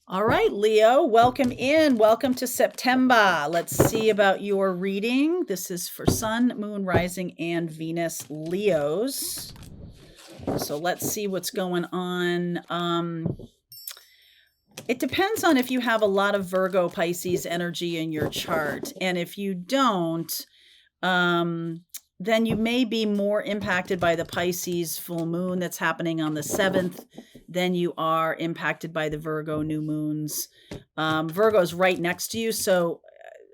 All right, Leo, welcome in. Welcome to September. Let's see about your reading. This is for Sun, Moon, Rising, and Venus Leos. So let's see what's going on. It depends on if you have a lot of Virgo Pisces energy in your chart. And if you don't, then you may be more impacted by the Pisces full moon that's happening on the 7th than you are impacted by the Virgo new moons. Virgo is right next to you. So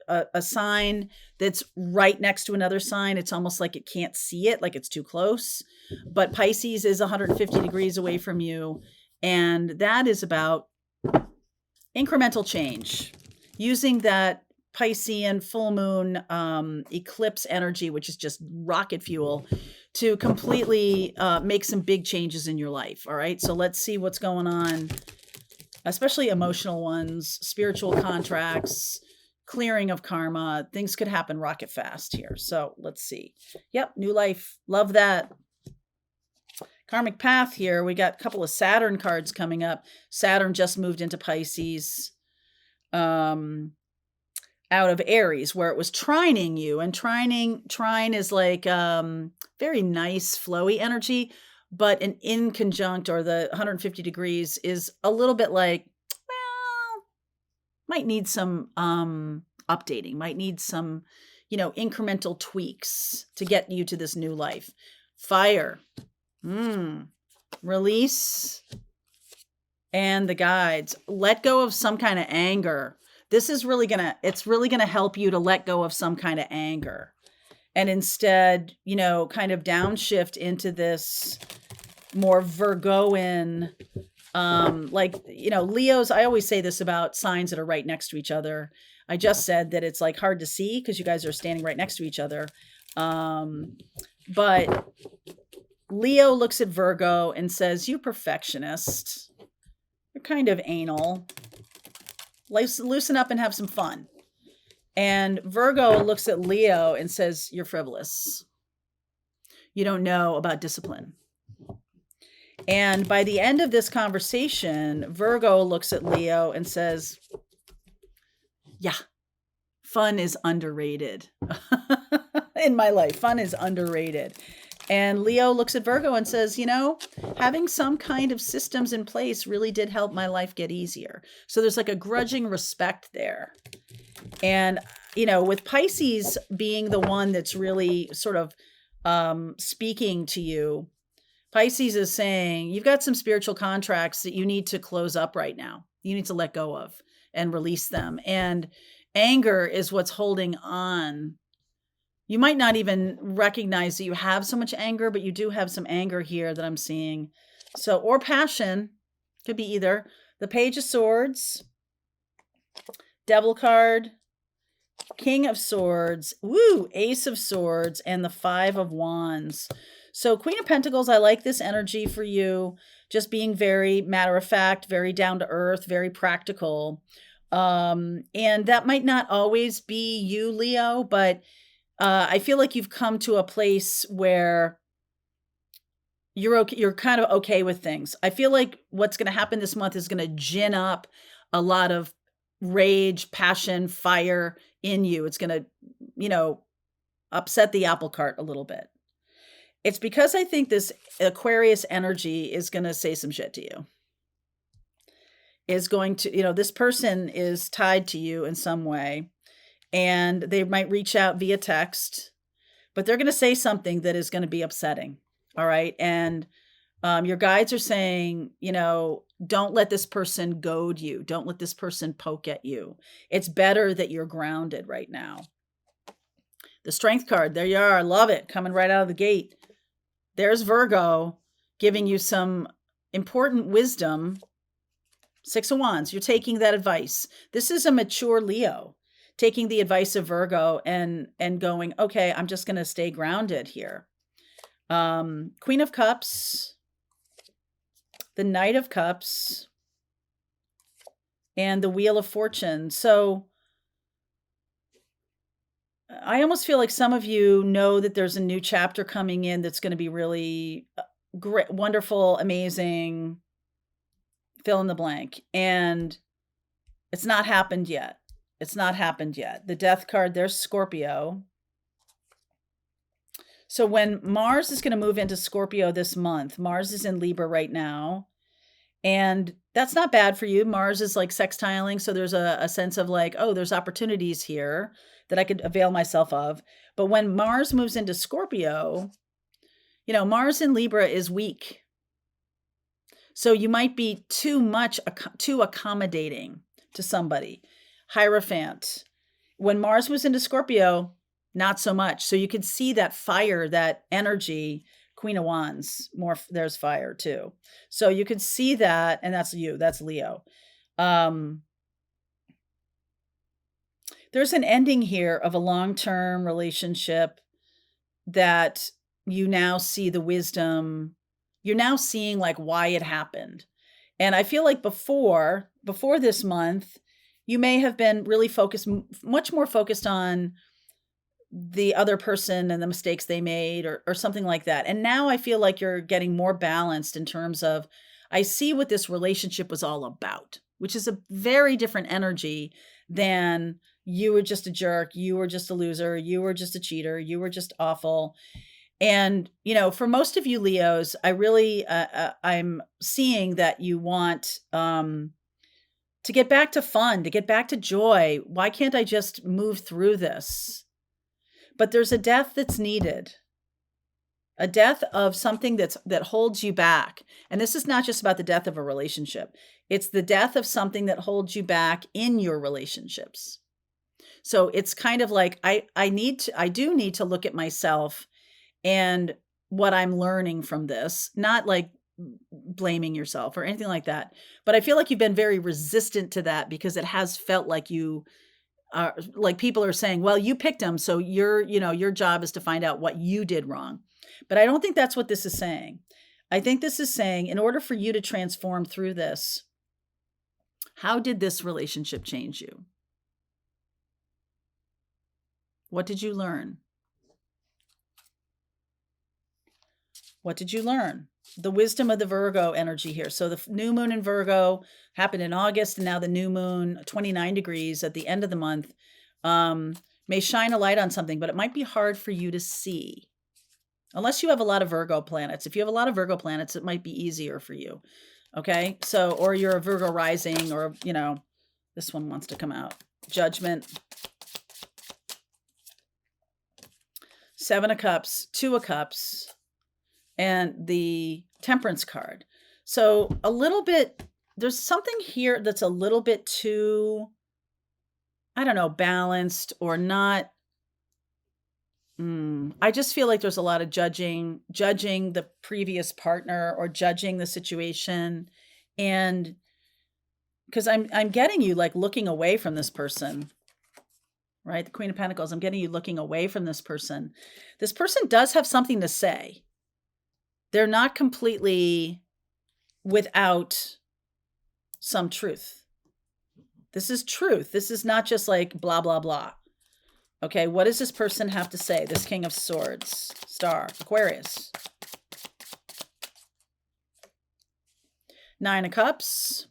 a sign that's right next to another sign, it's almost like it can't see it, like it's too close. But Pisces is 150 degrees away from you. And that is about incremental change using that Piscean full moon eclipse energy, which is just rocket fuel, to completely make some big changes in your life. All right. So let's see what's going on, especially emotional ones, spiritual contracts, clearing of karma. Things could happen rocket fast here. So let's see. Yep. New life. Love that. Karmic path here. We got a couple of Saturn cards coming up. Saturn just moved into Pisces. Out of Aries, where it was trining you, and trine is like very nice flowy energy, but an inconjunct, or the 150 degrees, is a little bit like, well, might need some updating, might need some incremental tweaks to get you to this new life. Fire, release, and the guides. Let go of some kind of anger. This is really it's really gonna help you to let go of some kind of anger, and instead, kind of downshift into this more Virgoan, Leos. I always say this about signs that are right next to each other. I just said that it's like hard to see because you guys are standing right next to each other. But Leo looks at Virgo and says, "You perfectionist. You're kind of anal. Loosen up and have some fun." And Virgo looks at Leo and says, "You're frivolous. You don't know about discipline." And by the end of this conversation, Virgo looks at Leo and says, "Yeah, fun is underrated." In my life, fun is underrated. And Leo looks at Virgo and says, having some kind of systems in place really did help my life get easier. So there's like a grudging respect there. And, with Pisces being the one that's really sort of speaking to you, Pisces is saying, you've got some spiritual contracts that you need to close up right now. You need to let go of and release them. And anger is what's holding on. You might not even recognize that you have so much anger, but you do have some anger here that I'm seeing. So, or passion, could be either. The Page of Swords, Devil card, King of Swords, Ace of Swords, and the Five of Wands. So Queen of Pentacles, I like this energy for you. Just being very matter of fact, very down to earth, very practical. And that might not always be you, Leo, but I feel like you've come to a place where you're okay. You're kind of okay with things. I feel like what's going to happen this month is going to gin up a lot of rage, passion, fire in you. It's going to, upset the apple cart a little bit. It's because I think this Aquarius energy is going to say some shit to you. Is going to, this person is tied to you in some way. And they might reach out via text, but they're going to say something that is going to be upsetting. All right. And your guides are saying, don't let this person goad you. Don't let this person poke at you. It's better that you're grounded right now. The Strength card, there you are. I love it. Coming right out of the gate. There's Virgo giving you some important wisdom. Six of Wands. You're taking that advice. This is a mature Leo taking the advice of Virgo and going, okay, I'm just going to stay grounded here. Queen of Cups, the Knight of Cups, and the Wheel of Fortune. So I almost feel like some of you know that there's a new chapter coming in that's going to be really great, wonderful, amazing, fill in the blank. And It's not happened yet. It's not happened yet. The death card, there's Scorpio. So when Mars is going to move into Scorpio this month, Mars is in Libra right now. And that's not bad for you. Mars is like sextiling. So there's a sense of like, oh, there's opportunities here that I could avail myself of. But when Mars moves into Scorpio, Mars in Libra is weak. So you might be too accommodating to somebody. Hierophant. When Mars was into Scorpio, not so much. So you could see that fire, that energy. Queen of Wands, there's fire too. So you could see that, and that's you, that's Leo. There's an ending here of a long-term relationship that you now see the wisdom. You're now seeing like why it happened. And I feel like before this month, you may have been really much more focused on the other person and the mistakes they made or something like that. And now I feel like you're getting more balanced in terms of, I see what this relationship was all about, which is a very different energy than you were just a jerk, you were just a loser, you were just a cheater, you were just awful. And, for most of you Leos, I really, I'm seeing that you want to get back to fun, to get back to joy. Why can't I just move through this? But there's a death that's needed, a death of something that holds you back. And this is not just about the death of a relationship. It's the death of something that holds you back in your relationships. So it's kind of like, I do need to look at myself and what I'm learning from this, not like blaming yourself or anything like that. But I feel like you've been very resistant to that because it has felt like you like people are saying, well, you picked him, so your job is to find out what you did wrong. But I don't think that's what this is saying. I think this is saying, in order for you to transform through this, how did this relationship change you? What did you learn? What did you learn? The wisdom of the Virgo energy here. So the new moon in Virgo happened in August, and now the new moon, 29 degrees at the end of the month, may shine a light on something, but it might be hard for you to see. Unless you have a lot of Virgo planets. If you have a lot of Virgo planets, it might be easier for you. Okay? So, or you're a Virgo rising, or, this one wants to come out. Judgment. 7 of Cups, 2 of Cups, and the Temperance card. So a little bit, there's something here that's a little bit too, I don't know, balanced or not. I just feel like there's a lot of judging the previous partner or judging the situation. And because I'm getting you like looking away from this person, right? The Queen of Pentacles, I'm getting you looking away from this person. This person does have something to say. They're not completely without some truth. This is truth. This is not just like blah, blah, blah. Okay, what does this person have to say? This King of Swords, Star, Aquarius. 9 of Cups,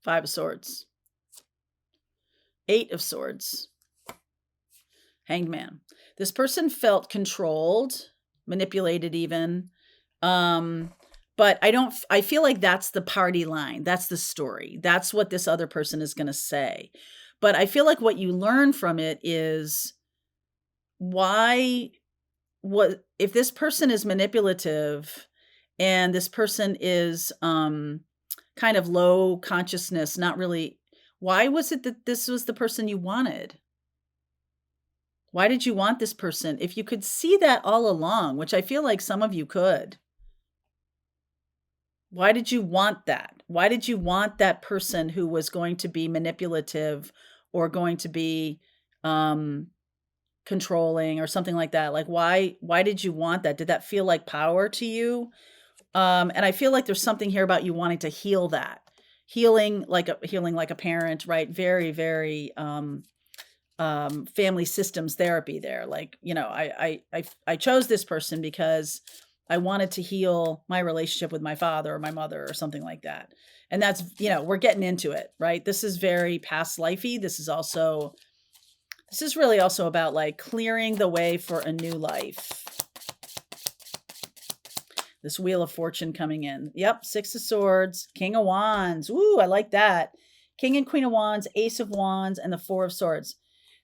5 of Swords, 8 of Swords, Hanged Man. This person felt controlled, manipulated even. But I feel like that's the party line. That's the story. That's what this other person is going to say. But I feel like what you learn from it is if this person is manipulative and this person is kind of low consciousness, not really, why was it that this was the person you wanted? Why did you want this person? If you could see that all along, which I feel like some of you could, why did you want that? Why did you want that person who was going to be manipulative or going to be controlling or something like that? Like, why did you want that? Did that feel like power to you? And I feel like there's something here about you wanting to heal that. Healing like a parent, right? Very, very family systems therapy there. Like, I chose this person because I wanted to heal my relationship with my father or my mother or something like that. And that's, we're getting into it, right? This is very past lifey. This is really also about like clearing the way for a new life. This Wheel of Fortune coming in. Yep, Six of Swords, King of Wands. Woo, I like that. King and Queen of Wands, Ace of Wands, and the Four of Swords.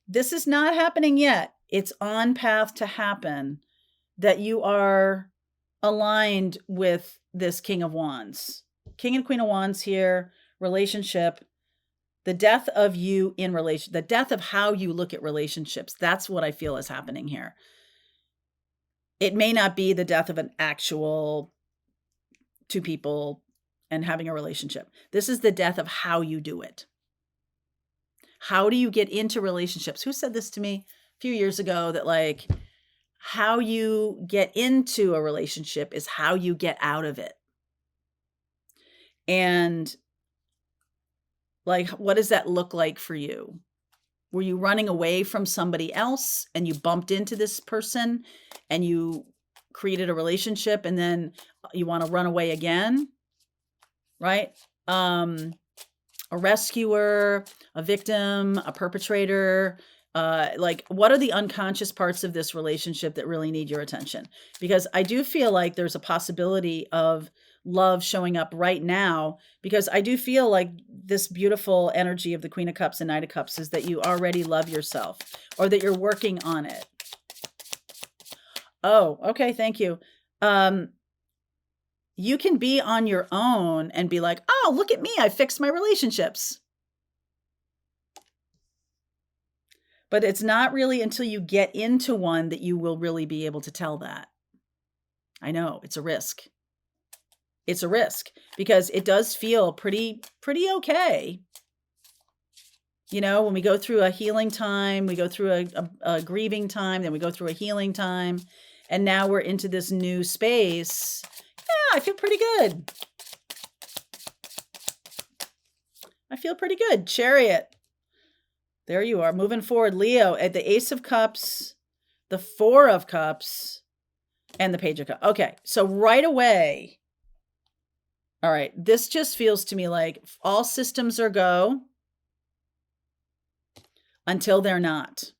This is not happening yet. It's on path to happen, that you are aligned with this King of Wands. King and Queen of Wands here, relationship, the death of you in relation, the death of how you look at relationships. That's what I feel is happening here. It may not be the death of an actual two people and having a relationship. This is the death of how you do it. How do you get into relationships? Who said this to me a few years ago, that like how you get into a relationship is how you get out of it. And like, what does that look like for you? Were you running away from somebody else and you bumped into this person and you created a relationship and then you want to run away again, right? A rescuer, a victim, a perpetrator, like what are the unconscious parts of this relationship that really need your attention? Because I do feel like there's a possibility of love showing up right now, because I do feel like this beautiful energy of the Queen of Cups and Knight of Cups is that you already love yourself, or that you're working on it. Oh, okay. Thank you. You can be on your own and be like, oh, look at me. I fixed my relationships. But it's not really until you get into one that you will really be able to tell that. I know it's a risk. It's a risk because it does feel pretty okay. When we go through a healing time, we go through a grieving time, then we go through a healing time, and now we're into this new space. Yeah, I feel pretty good. I feel pretty good. Chariot. There you are, moving forward. Leo at the Ace of Cups, the Four of Cups, and the Page of Cups. Okay, so right away, all right, this just feels to me like all systems are go until they're not.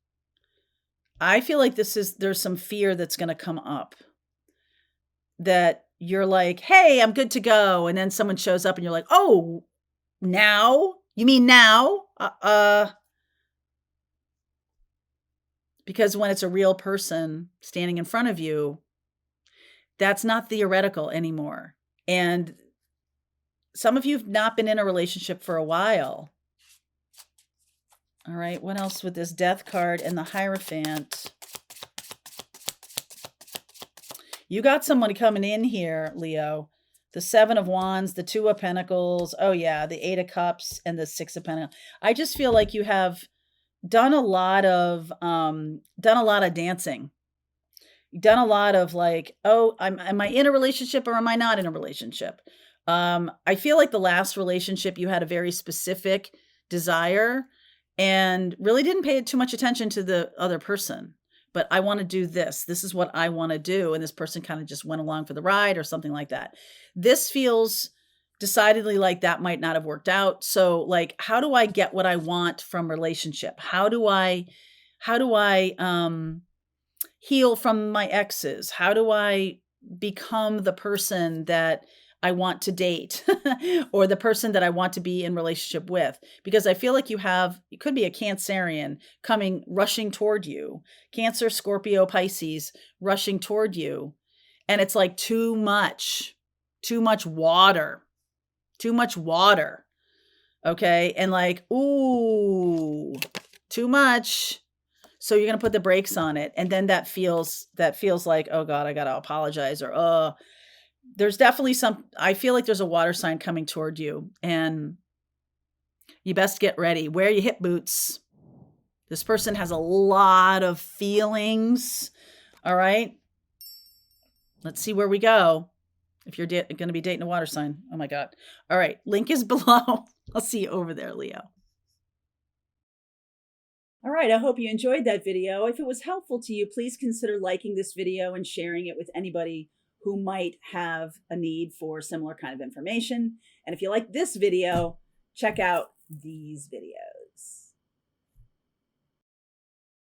I feel like there's some fear that's going to come up, that you're like, hey, I'm good to go. And then someone shows up and you're like, oh, now? You mean now? Because when it's a real person standing in front of you, that's not theoretical anymore. And some of you have not been in a relationship for a while. All right, what else with this Death card and the Hierophant? You got somebody coming in here, Leo. The Seven of Wands, the Two of Pentacles. Oh yeah, the Eight of Cups and the Six of Pentacles. I just feel like you have done a lot of dancing. You've done a lot of like, oh, am I in a relationship or am I not in a relationship? I feel like the last relationship you had a very specific desire and really didn't pay too much attention to the other person. But I want to do this. This is what I want to do. And this person kind of just went along for the ride or something like that. This feels decidedly like that might not have worked out. So like, how do I get what I want from relationship? How do I heal from my exes? How do I become the person that I want to date or the person that I want to be in relationship with? Because I feel like you could be a Cancerian rushing toward you, Cancer, Scorpio, Pisces, rushing toward you. And it's like too much water. Okay. And like, ooh, too much. So you're going to put the brakes on it. And then that feels like, oh God, I got to apologize, or, there's definitely I feel like there's a water sign coming toward you, and you best get ready. Wear your hip boots. This person has a lot of feelings. All right. Let's see where we go. If you're going to be dating a water sign. Oh my God. All right. Link is below. I'll see you over there, Leo. All right. I hope you enjoyed that video. If it was helpful to you, please consider liking this video and sharing it with anybody who might have a need for similar kind of information. And if you like this video, check out these videos.